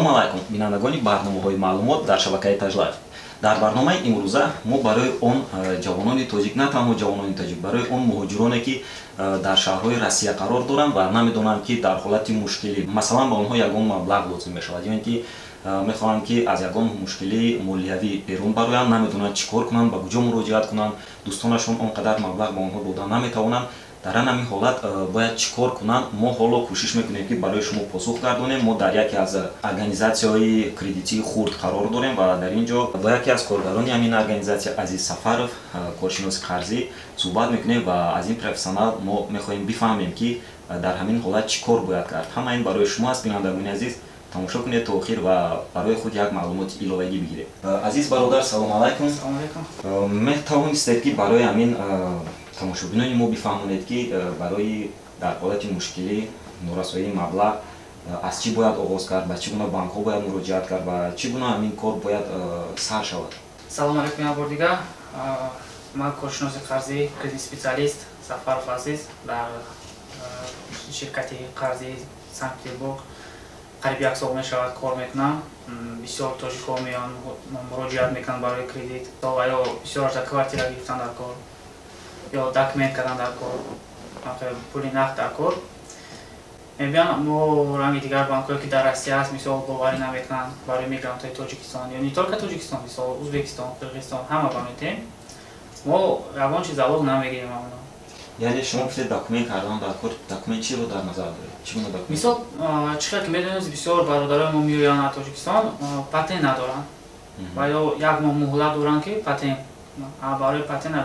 Салом алайкум, бинандагони барномаҳои маълумот дар шабакаи Тажлайф. Дар барномаи имрӯза мо барои он ҷавонони тоҷик, на танҳо ҷавонони тоҷик, барои он муҳоҷироне ки дар шаҳрҳои Россия қарор доранд ва намедонанд ки дар ҳолати мушкилӣ, масалан ба онҳо ягон маблағ лозим мешавад, ё ин ки мехоҳанд ки аз ягон мушкилии молиявӣ берун бароянд, намедонанд чӣ кор кунанд, ба куҷо муроҷиат кунанд, дӯстонашон он қадар маблағ ба онҳо дода наметавонанд. Дар ҳамин ҳолат бояд чӣ кор кунанд? Мо ҳоло кӯшиш мекунем ки барои шумо посух гардонем. Мо дар яке аз организатсияҳои кредитии хурд қарор дорем ва дар ин ҷо бо яке аз коргарони ҳамин организатсия Азиз Сафаров, коршиноси қарзӣ, суҳбат мекунем ва аз ин профессионал мо мехоҳем бифаҳмем ки дар ҳамин ҳолат чӣ кор бояд кард. Ҳама ин барои шумо аст, бинандагони азиз. Тамошо кунед то охир ва барои худ як маълумоти иловагӣ бигиред. Азиз бародар, салом алайкум. Метавонистед ки барои ҳамин тамошобинони мо бифаҳмонед ки барои дар ҳолати мушкилӣ, норасоии маблағ аз чӣ бояд оғоз кард, ба чӣ гуна банкҳо бояд муроҷиат кард ва чӣ гуна ҳамин кор бояд сар шавад? Салом алайкум як бор дигар. Ман коршиноси қарзӣ, кредит специалист Сафаров Азиз дар ширкати қарзии Санкт-Петербург қариб 1 сол мешавад кор мекунам. Бисёр тоҷикҳо меоянд муроҷиат мекунанд барои кредит, ё бисёраш квартира гирифтан дар кор, ё документ кардан дар кор, пули нақд дар кор. Мебиён мо ранги дигар банкҳое ки дар Россия аст, мисол боварӣ наметунанд барои мигрантҳои Тоҷикистон, ё не только Тоҷикистон, мисол Узбекистон, Қирғизистон, ҳама баметем. Мо ягон чиз залог намегирем аммо. Яъне шумо гуфтед документ кардан дар кор, документ чиро дар назар доред? Чӣ гуна документ? Мисол чӣ ки медонед, бисёр бародарои мо меоянд аз Тоҷикистон, патент надоранд. Ва ё як моҳ муҳлат доранд ки патент, барои патент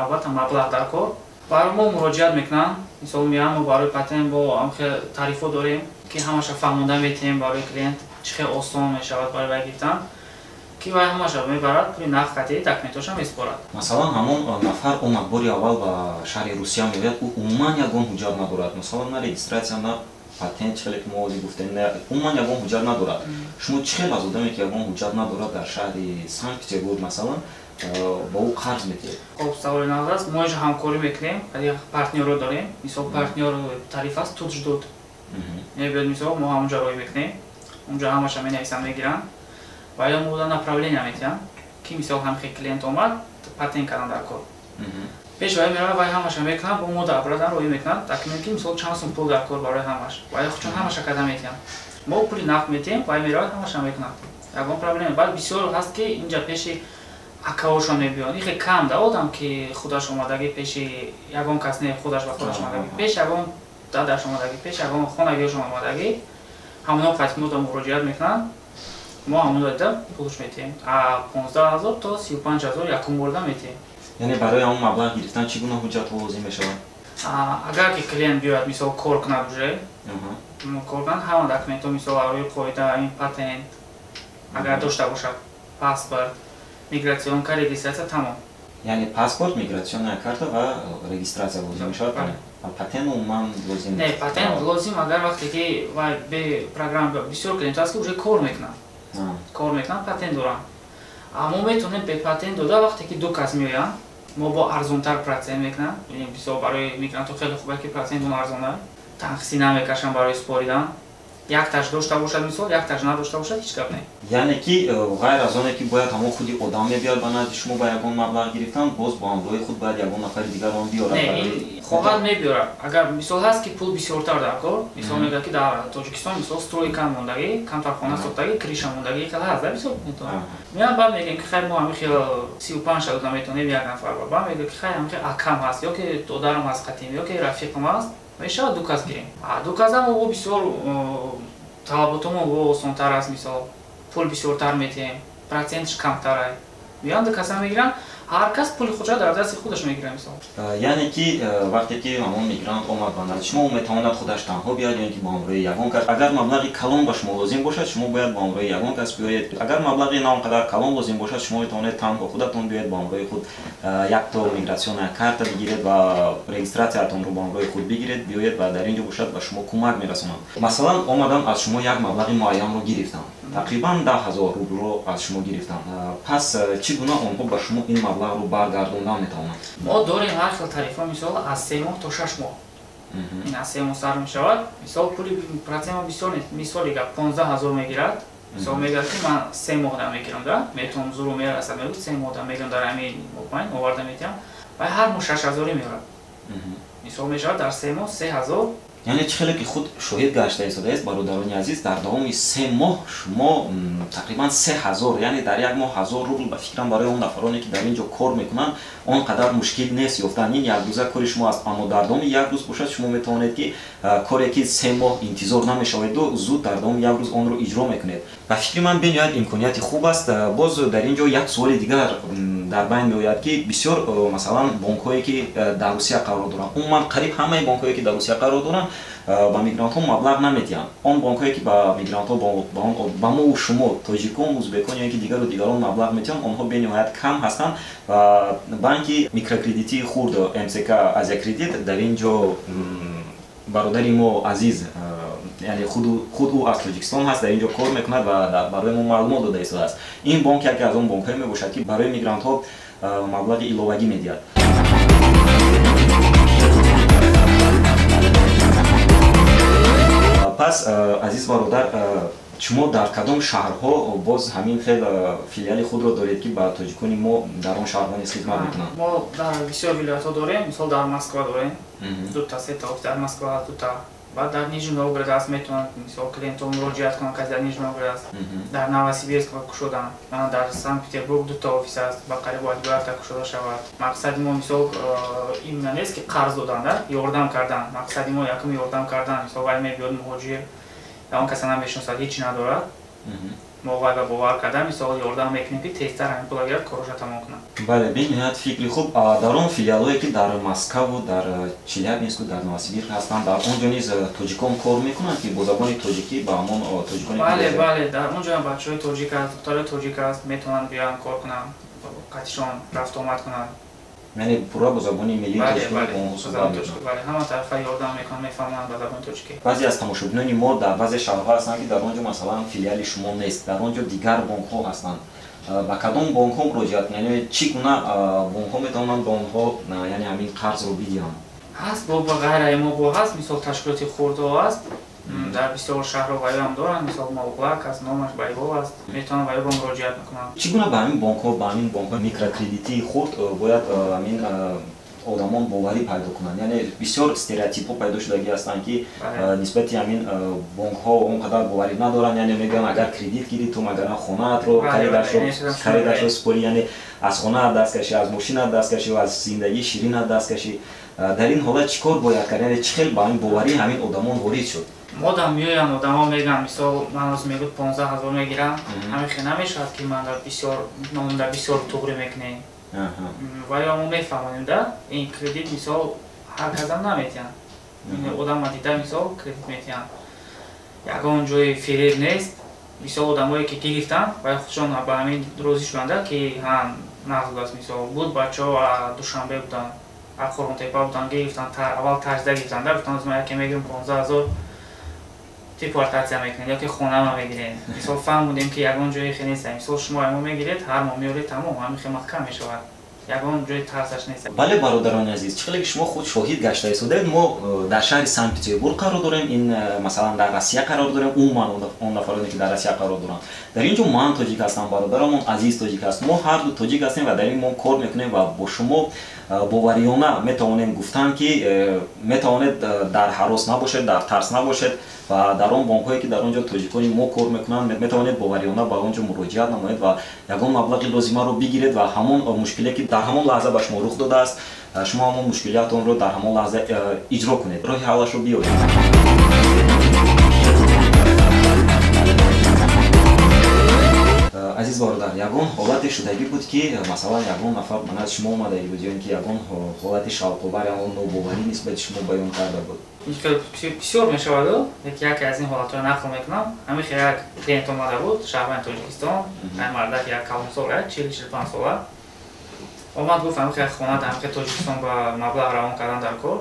албатта маблағ дар кор. Барои мо муроҷиат мекунанд, мисол меоянд мо барои патент бо ҳамхел тарифо дорем ки ҳамаша фаҳмонда метем барои клиент чӣ хел осон мешавад барои вай гирифтан, ки вай ҳамаша мебарад, пули нақд қатъи документоша месупорад. Масалан ҳамон нафар омад бори аввал ба шаҳри Русия меояд, ӯ умуман ягон ҳуҷҷат надорад, масалан на регистратсия, на патент, чӣ хеле ки мо ҳозир гуфтем, умуман ягон ҳуҷҷат надорад. Шумо чӣ хел аз одаме ки ягон ҳуҷҷат надорад дар шаҳри Санкт-Петербург масалан ба ӯ қарз метиҳед? Хоб саволи нав аст. Мо инҷо ҳамкорӣ мекунем, партнёрро дорем. Мисол партнёр тариф аст Тудждод. Мебиёд мисол мо ҳамонҷо роӣ мекунем. Онҷо ҳамаша менависанд, мегиранд. Ва ё мо направления метиҳам ки мисол ҳамхел клиент омад, патент кардан дар кор. Пеш вай меравад, вай ҳамаша мекунад, бо мо даврадан роӣ мекунад, документ ки мисол чанд сум пул дар кор барои ҳамаш. Вай чун ҳамаша карда метиҳам. Мо пули нақд метиҳем, вай меравад, ҳамаша мекунад. Ягон проблема. Баъд бисёр ҳаст ки инҷа пеши акаошон мебиёнд. Ихе кам да одам ки худаш омадагӣ пеши ягон кас не, худаш ба худаш омадагӣ, пеш ягон дадаш омадагӣ, пеш ягон хонагиёшон омадагӣ, ҳамоно қатъимода муроҷиат мекунанд. Мо ҳамон дида пулш метиҳем. 15,000 то 35,000 якум борда метиҳем. Яъне барои ҳамон маблағ гирифтан чӣ гуна ҳуҷҷатҳо лозим мешавад? Агар ки клиент биёяд мисол кор кунад уже, кор кунад, ҳама документҳо мисол барои қоида ин патент агар дошта бошад, паспорт, мигратсионка, регистратсия тамом. Яъне паспорт, мигратсионная карта ва регистратсия лозим мешавад? Патент умуман лозим не? Патент лозим агар вақте ки вай бе программа бисёр клиент аст ки уже кор мекунанд. Кор мекунанд, патент доранд. Мо метавонем бе патент дода вақте ки ду кас меоянд, мо бо арзонтар процент мекунам. Бисёр барои мигрантҳо хеле хубе ки процентон арзона, танқисӣ намекашанд барои споридан. Якташ дошта бошад мисол, якташ надошта бошад, ҳеҷ гап не. Яъне ки ғайр аз оне ки бояд ҳамон худи одам мебиёд ба назди шумо ба ягон маблағ гирифтан, боз бо ҳамроҳи худ бояд ягон нафари дигар он биёрад? Не, хоҳад мебиёрад. Агар мисол ҳаст ки пул бисёртар дар кор, мисол мегӯяд ки дар Тоҷикистон мисол стройка мондагӣ, камтархона сохтагӣ, криша мондагӣ хел ҳаст, мисол метавонад. Меоянд баъд мегӯем ки хай мо ҳамин хел 35 шауда метавонем як нафар. Баъд мегӯяд ки хай ҳамин хел акам ҳаст, ё ки додарам ҳаст қатъим, ё ки рафиқам ҳаст, мешавад ду кас гирем. Ду кас ҳам бо бисёр талаботамон бо осонтар аст, мисол пул бисёртар метиҳем, процентш камтар аст. Меоянд ду каса мегиранд, ҳар кас пули худша дар дасти худаш мегирад мисол. Яъне ки вақте ки ҳамон мигрант омад ба назди шумо, метавонад худаш танҳо биёяд ё ин ки бо ҳамроҳи ягон кас. Агар маблағи калон ба шумо лозим бошад, шумо бояд бо ҳамроҳи ягон кас биёед. Агар маблағи на он қадар калон лозим бошад, шумо метавонед танҳо худатон биёед, бо ҳамроҳи худ якто мигратсионная карта бигиред ва регистратсиятонро бо ҳамроҳи худ бигиред, биёед ва дар ин ҷо бошад ба шумо кӯмак мерасонанд. Масалан омадан аз шумо як маблағи муайянро гирифтанд, тақрибан 10,000 рублро аз шумо гирифтанд. Пас чӣ гуна онҳо ба шумо ин маблағро баргардондан метавонанд? Мо дорем ҳар хел тарифа, мисол аз 3 моҳ то 6 моҳ. Ин аз 3 моҳ сар мешавад. Мисол пули процент бисёр нест. Мисоли гап 15,000 мегирад, мисол мегӯяд ки ман 3 моҳ дар мегирам да метавонам зуру мерасад мегӯяд 3 моҳ дар мегирам дар ҳамин мубайн оварда метиҳам ва ҳар моҳ 6000 меорад мисол мешавад дар 3 моҳ 3000. яъне чӣ хеле ки худ шоҳид гашта истодаест бародарони азиз дар давоми 3 моҳ шумо тақрибан 3000 яъне дар як моҳ 1000 рубл ба фикрам барои он нафароне ки дар ин ҷо кор мекунанд он қадар мушкил нест ёфтан. ин якрӯза кори шумо аст, аммо дар давоми як рӯз бошад шумо метавонед ки коре ки 3 моҳ интизор намешаведу зуд дар давоми як рӯз онро иҷро мекунед. ба фикри ман бениҳоят имконияти хуб аст. боз дар ин ҷо як суоли дигар дар байн меояд ки бисёр масалан бонкҳое ки дар Русия қарор доранд, умуман қариб ҳамаи бонкҳое ки дар Русия қарор доранд ба мигрантҳо маблағ наметиҳанд. Он бонкҳое ки ба мигрантҳо ба мо шумо тоҷикон, узбекон ё ки дигарон маблағ метиҳанд, онҳо бениҳоят кам ҳастанд ва банки микрокредитии хурд МСК Азия кредит дар ин ҷо бародари мо азиз яъне худ ӯ аз Тоҷикистон ҳаст, дар ин ҷо кор мекунад ва барои мо маълумот дода истодааст. Ин бонк яке аз он бонкҳое мебошад ки барои мигрантҳо маблағи иловагӣ медиҳад. пас азиз бародар, шумо дар кадом шаҳрҳо боз ҳамин хел филиали худро доред ки ба тоҷикони мо дар он шаҳрҳо низ хидмат мекунанд? мо дар бисёр вилоятҳо дорем, мисол дар Москва дорем, дута сета офис дар Москва, дута баъд дар Нижний Новгород аст, метавонанд мисол клиентҳо муроҷиат кунанд, каси дар Нижний Новгород аст, дар Новосибирск кушодаам, дар Санкт-Петербург дута офис аст, ба қариб бояд гӯярта кушода шавад. Мақсади мо мисол имна нест ки қарз додан, ёрдам кардан, мақсади мо якум ёрдам кардан, мисол вай мебиёд муҳоҷир я он каса намешиносад, ҳичи надорад, мо вай ба бовар карда мисол ёрдам мекунем ки тезтар ҳамин пула гирад короша тамом кунад. Бале, бениҳоят фикри хуб. Дар он филиалҳое ки дар Москву, дар Челябинску, дар Новосибирск ҳастанд, дар он ҷо низ тоҷикон кор мекунанд ки бо забони тоҷикӣ ба ҳамон тоҷикони? Бале, дар он ҷо ҳам бачаҳои тоҷик аст, духтарои тоҷик аст, метавонанд биёянд кор кунанд, қатишон рафт омад кунанд. яъне пурра бо забони миллии тоҷикӣ бо онҳо суҳбат мекунанд. Бале, ҳама тарафа ёрдам мекунанд, мефаҳманд ба забони тоҷикӣ. баъзе аз тамошобинони мо дар баъзе шаҳрҳо ҳастанд ки дар он ҷо масалан филиали шумо нест, дар он ҷо дигар бонкҳо ҳастанд. ба кадом бонкҳо муроҷиат кунанд? яъне чӣ гуна бонкҳо метавонанд ба онҳо яъне ҳамин қарзро бидиҳанд? ҳаст бо ба ғайраи мо бо ҳаст, мисол ташкилоти хурдҳо ҳаст, дар бисёр шаҳрҳо вайҳам доранд, мисол Моблак аст, номаш байбол аст, метавонанд вайҳо муроҷиат мекунанд. Чӣ гуна ба ҳамин бонкҳои микрокредитии хурд бояд ҳамин одамон боварӣ пайдо кунанд? яъне бисёр стереотипҳо пайдо шудагӣ ҳастанд ки нисбати ҳамин бонкҳо он қадар боварӣ надоранд, яъне мегӯянд агар кредит гирӣ ту магаран хонаатро харидашро супорӣ, яъне аз хонаат даст кашӣ, аз мошинат даст кашӣ ва аз зиндагии ширинат даст кашӣ. дар ин ҳолат чӣ кор бояд кард? яъне чӣ хел ба ҳамин боварии ҳамин одамон ворид шуд? модам меоянд одамо мегӯянд мисол ман ҳозир мегӯд 15000 мегирам, ҳамин хел намешавад ки ман дар бисёр туғрӣ мекунем ва ё мо мефаҳмонем да ин кредит мисол ҳар казам наметиҳанд, одамро дида мисол кредит метиҳанд, ягон ҷои фиреб нест. мисол одамое ки гирифтанд ва худшон ба ҳамин розӣ шуданда ки ҳам нағд аст, мисол буд бачаҳо душанбе буданд, Қорғонтепа буданд, гирифтанд, аввал таҷда гирифтанд, гуфтанд озма яке мегирем 15000 депортация мекунем ёки хонама мегирем. мисол фаҳмудем ки ягон ҷои хе нест, мисол шумо ҳамо мегиред ҳар моҳ меоред тамом, ҳамин хе маҳкам мешавад, ягон ҷои тарсаш нест. бале бародарони азиз, чӣ хеле ки шумо худ шоҳид гашта истодаед, мо дар шаҳри Санкт-Петербург қарор дорем, ин масалан дар Россия қарор дорем, умуман он нафароне ки дар Россия қарор доранд. дар ин ҷо ман тоҷик ҳастам, бародарамон азиз тоҷик ҳаст, мо ҳар ду тоҷик ҳастем ва дар ин мо кор мекунем ва бо шумо бовариёна метавонем гуфтан ки метавонед дар ҳарос набошед, дар тарс набошед ва дар он бонкҳое ки дар он ҷо тоҷикони мо кор мекунанд метавонед бовариёна ба он ҷо муроҷиат намоед ва ягон маблағи лозимаро бигиред ва ҳамон мушкиле ки дар ҳамон лаҳза ба шумо рух додааст, шумо ҳамон мушкилиятонро дар ҳамон лаҳза иҷро кунед, роҳи ҳаллашро биёред. азиз бародар, ягон ҳолате шудагӣ буд ки масалан ягон нафар ба назди шумо омадагӣ буд ё ин ки ягон ҳолати шавқовар ягон нобоварӣ нисбати шумо баён карда буд? бисёр мешаваду, яке аз ин ҳолатҳоро нақл мекунам. ҳамин хел як клиент омада буд, шаҳрванди Тоҷикистон, мардаки як калонсол 40-45 сола омад, гуфт ҳамин хел хона ҳамин хел Тоҷикистон ба маблағ равон кардан дар кор,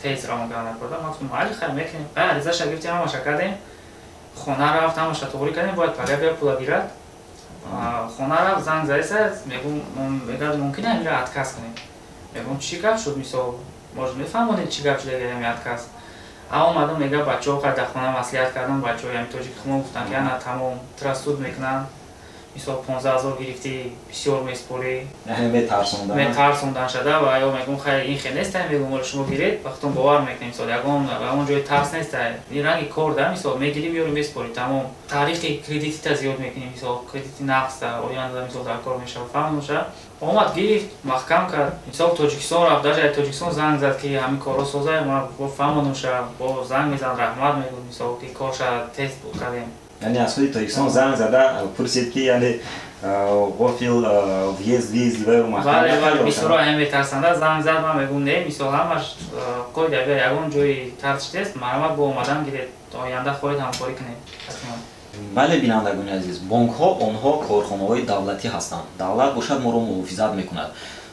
тез равон кардан дар кор. Ма гуфтам майли хайр мекунем, аризаша гирифтем, ҳамаша кардем, хона рафт, ҳамаша туғрӣ кардем, бояд пага бия пула гирад. хона рафт, занг задиса, мегӯяд мумкин аст инҷо отказ кунем. мегӯям чӣ гап шуд, мисол може мефаҳмонед чӣ гап шуд ягар ҳамин отказ? омадам мега бачаҳо қайдахона маслиҳат кардам, бачаҳои ҳами тоҷикхона гуфтанд ки ана тамом трассуд мекунанд, мисол 15 000 гирифти бисёр меспорӣ, метарсондан шуда ва ё мегӯм хайр ин хел нест, мегӯм ола шумо гиред вақтон бовар мекунем, мисол ягон ҷои тарс нест, ин ранги кор да, мисол мегирӣ меёрӣ меспорӣ, тамом таърихи кредитита зиёд мекунем, мисол кредити нақс оянда мисол дар кор мешава, фаҳмоша омад гирифт маҳкам кард, мисол Тоҷикистон рафт, даже Тоҷикистон занг зад ки ҳамин корро созай, ма фаҳмонуша бо занг мезан раҳмат мегӯд, мисол ки корша тест кардем. Яъне аз худи Тоҷикистон занг зада пурсид ки яъне вофил виезд ва маҳкам бисёро ҳам метарсанда занг зад, ман мегӯм не, мисол ҳамаш қоид агар ягон ҷои тарсш нест, марҳамат бо омадан гиред, оянда хоҳед ҳамкорӣ кунед. бале бинандагони азиз, бонкҳо онҳо корхонаҳои давлатӣ ҳастанд. Давлат бошад моро муҳофизат мекунад.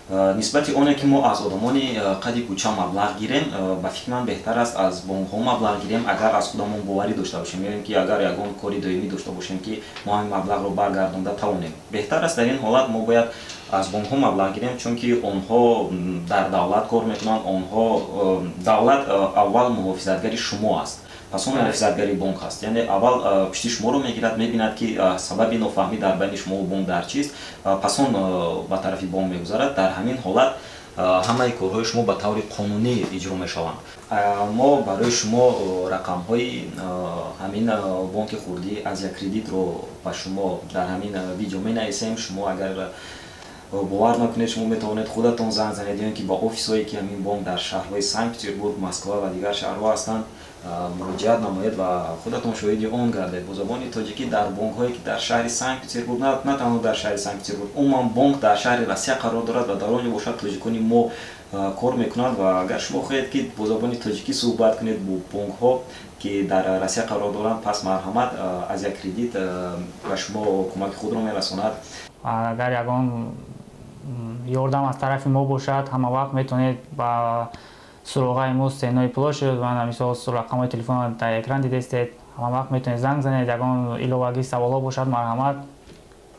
нисбати оне ки мо аз одамони қади кӯча маблағ гирем, ба фикри ман беҳтар аст аз бонкҳо маблағ гирем, агар аз худамон боварӣ дошта бошем, ё ин ки агар ягон кори доимӣ дошта бошем ки мо ҳамин маблағро баргардонда тавонем. Беҳтар аст дар ин ҳолат мо бояд аз бонкҳо маблағ гирем, чунки онҳо дар давлат кор мекунанд, онҳо давлат аввал муҳофизатгари шумо аст. Пас он муҳофизатгари бонк аст, яъне аввал пишти шуморо мегирад, мебинад ки сабаби нофаҳмӣ дар байни шумову бонк дар чист, пас он ба тарафи бонк мегузарад. Дар ҳамин ҳолат ҳамаи корҳои шумо ба таври қонунӣ иҷро мешаванд. мо барои шумо рақамҳои ҳамин бонки хурдӣ Азия кредитро ба шумо дар ҳамин видео менависем. Шумо агар бовар накунед, шумо метавонед худатон занг занед, ё ин ки ба офисҳое ки ҳамин бонк дар шаҳрҳои Санкт-Петербург, Москва ва дигар шаҳрҳо ҳастанд муроҷиат намоед ва худатон шоҳиди он гардед. Бо забони тоҷикӣ дар бонкҳое ки дар шаҳри Санкт-Петербург, на танҳо дар шаҳри Санкт-Петербург, умуман бонк дар шаҳри Россия қарор дорад ва дар он ҷо бошад тоҷикони мо кор мекунанд ва агар шумо хоҳед ки бо забони тоҷикӣ суҳбат кунед бо бонкҳо ки дар Россия қарор доранд, пас марҳамат Азия кредит ба шумо кӯмаки худро мерасонад. Агар ягон ёрдам аз тарафи мо бошад, ҳама вақт метавонед ба суроғаи мо Сенои плошад ва мисол рақамҳои телефон дар экран дидестед, ҳама вақт метавонед занг занед, ягон иловагӣ саволо бошад, марҳамат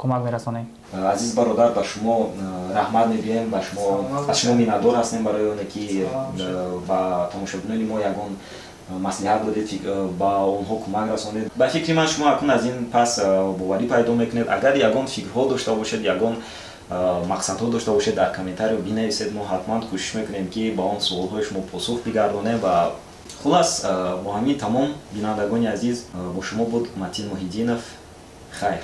кӯмак мерасонем. Азиз бародар, ба шумо раҳмат мегӯем, аз шумо миннатдор ҳастем барои оне ки ба тамошобинони мо ягон маслиҳат додед, ба онҳо кӯмак расонед. Ба фикри ман шумо акун аз ин пас боварӣ пайдо мекунед. Агар ягон фикрҳо дошта бошед, ягон мақсадҳо дошта бошед, дар комментариё бинависед, мо ҳатман кӯшиш мекунем ки ба он суолҳои шумо посух бигардонем. Ва хулас бо ҳамин тамом бинандагони азиз, бо шумо буд Матин Муҳиддинов. Хайр.